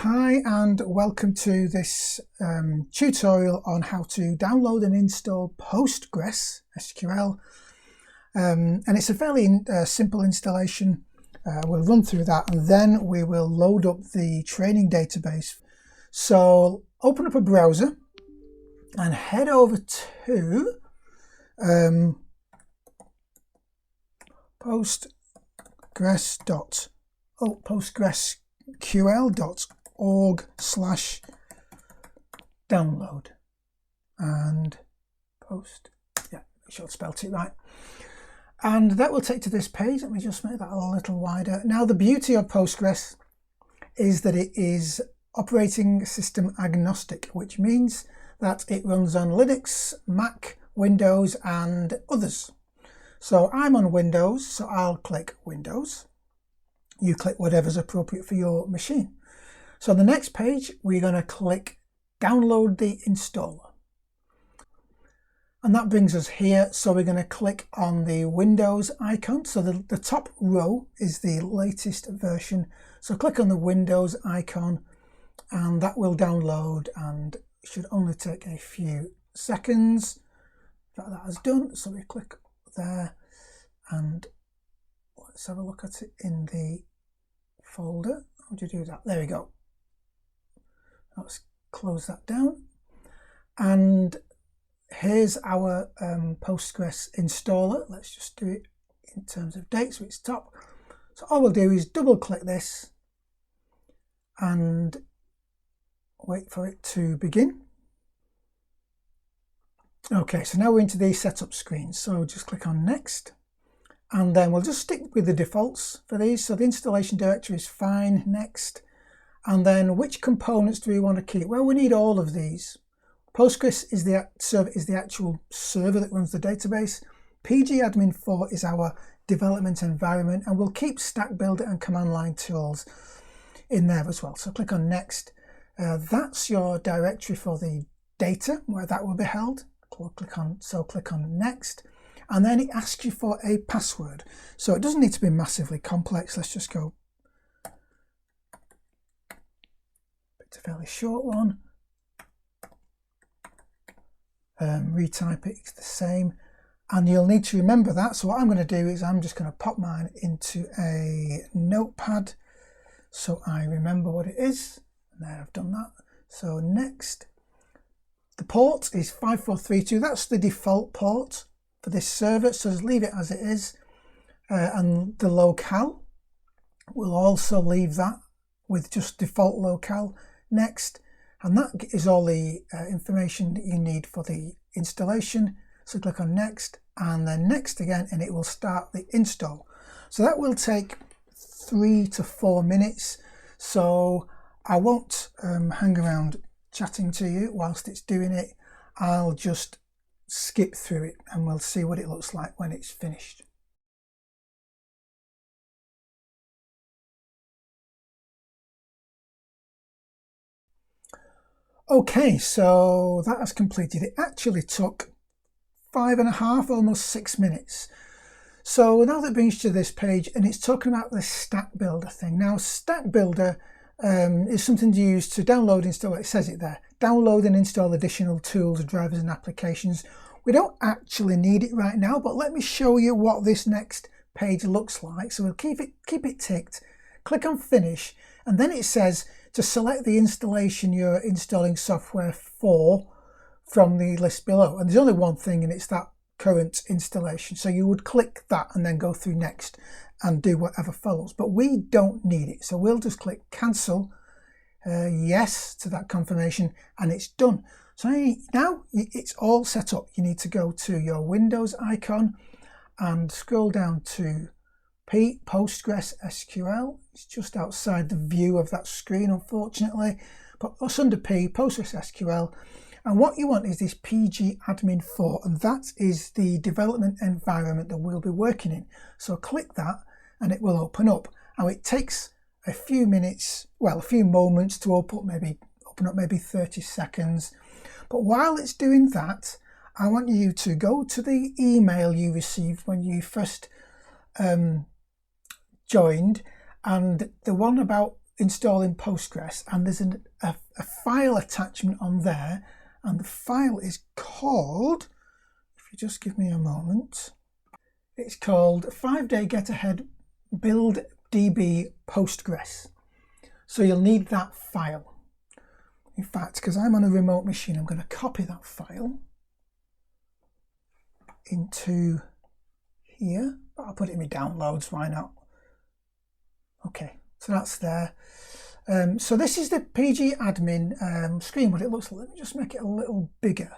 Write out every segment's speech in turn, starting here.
Hi and welcome to this tutorial on how to download and install PostgreSql. And it's a fairly simple installation. We'll run through that and then we will load up the training database. So open up a browser and head over to PostgreSql.org/download and post. Yeah, make sure I spelled it right. And that will take to this page. Let me just make that a little wider. Now, the beauty of Postgres is that it is operating system agnostic, which means that it runs on Linux, Mac, Windows, and others. So I'm on Windows, so I'll click Windows. You click whatever's appropriate for your machine. So on the next page, we're going to click Download the Installer. And that brings us here. So we're going to click on the Windows icon. So the top row is the latest version. So click on the Windows icon and that will download and should only take a few seconds. That has done. So we click there and let's have a look at it in the folder. How do you do that? There we go. Let's close that down. And here's our Postgres installer. Let's just do it in terms of dates, so it's top. So all we'll do is double click this and wait for it to begin. Okay, so now we're into the setup screen. So just click on next. And then we'll just stick with the defaults for these. So the installation directory is fine, next. And then which components do we want to keep? Well, we need all of these. Postgres is the actual server that runs the database. pgadmin4 is our development environment, and we'll keep stack builder and command line tools in there as well. So click on next. That's your directory for the data where that will be held. Click on next. And then it asks you for a password. So it doesn't need to be massively complex. Let's just go. It's a fairly short one. Retype it, it's the same. And you'll need to remember that. So what I'm going to do is I'm just going to pop mine into a notepad so I remember what it is. And there, I've done that. So next. The port is 5432. That's the default port for this server, so just leave it as it is. And the locale, we'll also leave that with just default locale. Next, and that is all the information that you need for the installation. So click on next and then next again, and it will start the install. So that will take 3 to 4 minutes. So I won't hang around chatting to you whilst it's doing it. I'll just skip through it and we'll see what it looks like when it's finished. Okay, so that has completed. It actually took 5.5, almost 6 minutes. So now that brings you to this page, and it's talking about the stack builder thing. Now, stack builder is something to use to download, install, it says it there, download and install additional tools, drivers and applications. We don't actually need it right now, but let me show you what this next page looks like. So we'll keep it ticked, click on finish, and then it says to select the installation you're installing software for from the list below. And there's only one thing, and it's that current installation. So you would click that and then go through next and do whatever follows. But we don't need it. So we'll just click cancel, yes to that confirmation, and it's done. So now it's all set up. You need to go to your Windows icon and scroll down to PostgreSql. It's just outside the view of that screen, unfortunately. But us under P, PostgreSql. And what you want is this pgadmin4, and that is the development environment that we'll be working in. So click that and it will open up. Now it takes a few minutes, well, a few moments to open up, maybe 30 seconds. But while it's doing that, I want you to go to the email you received when you first joined, and the one about installing Postgres, and there's a file attachment on there, and the file is called, if you just give me a moment, it's called 5-day get ahead build db Postgres. So you'll need that file. In fact, because I'm on a remote machine, I'm going to copy that file into here. I'll put it in my downloads, why not? Okay, so that's there. So this is the PG admin screen, what it looks like. Let me just make it a little bigger.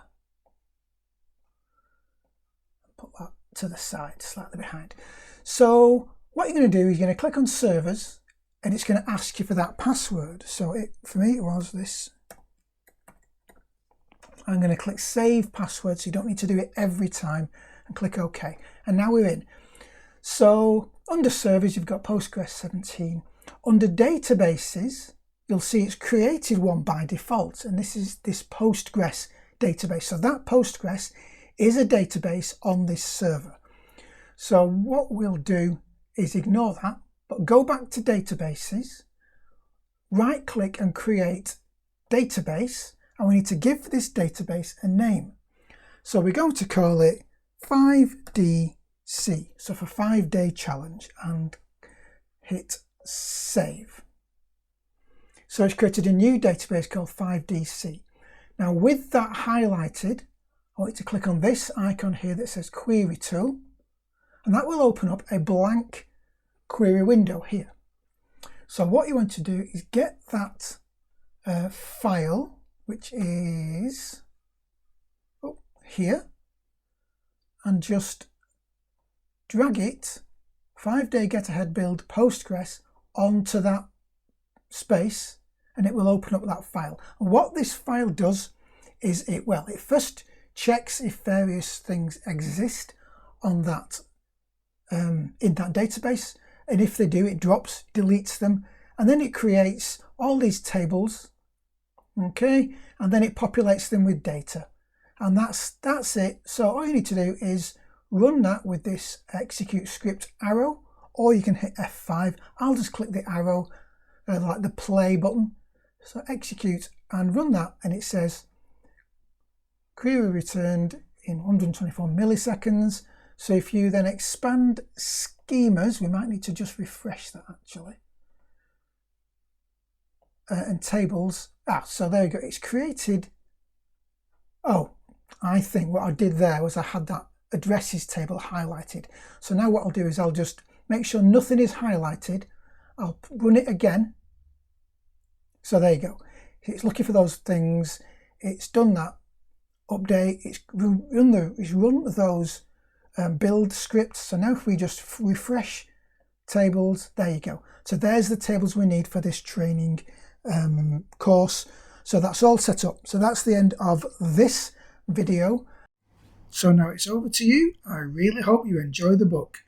Put that to the side, slightly behind. So what you're going to do is you're going to click on servers, and it's going to ask you for that password. So for me, it was this. I'm going to click save password, so you don't need to do it every time, and click OK. And now we're in. So under servers, you've got Postgres 17. Under databases, you'll see it's created one by default, and this is this Postgres database. So that Postgres is a database on this server. So what we'll do is ignore that, but go back to databases, right click and create database, and we need to give this database a name. So we're going to call it 5DC, so for 5-day challenge, and hit save. So it's created a new database called 5DC. Now with that highlighted, I want you to click on this icon here that says query tool, and that will open up a blank query window here. So what you want to do is get that file, which is here, and just drag it, 5-day get ahead build Postgres, onto that space, and it will open up that file. And what this file does is it first checks if various things exist on that in that database, and if they do, it deletes them, and then it creates all these tables, okay, and then it populates them with data, and that's it. So all you need to do is run that with this execute script arrow, or you can hit F5. I'll just click the arrow, like the play button. So execute and run that, and it says query returned in 124 milliseconds. So if you then expand schemas, we might need to just refresh that actually. And tables, so there you go, it's created. Oh, I think what I did there was I had that addresses table highlighted. So now what I'll do is I'll just make sure nothing is highlighted. I'll run it again. So there you go. It's looking for those things. It's done that. Update. It's run those build scripts. So now if we just refresh tables, there you go. So there's the tables we need for this training course. So that's all set up. So that's the end of this video. So now it's over to you. I really hope you enjoy the book.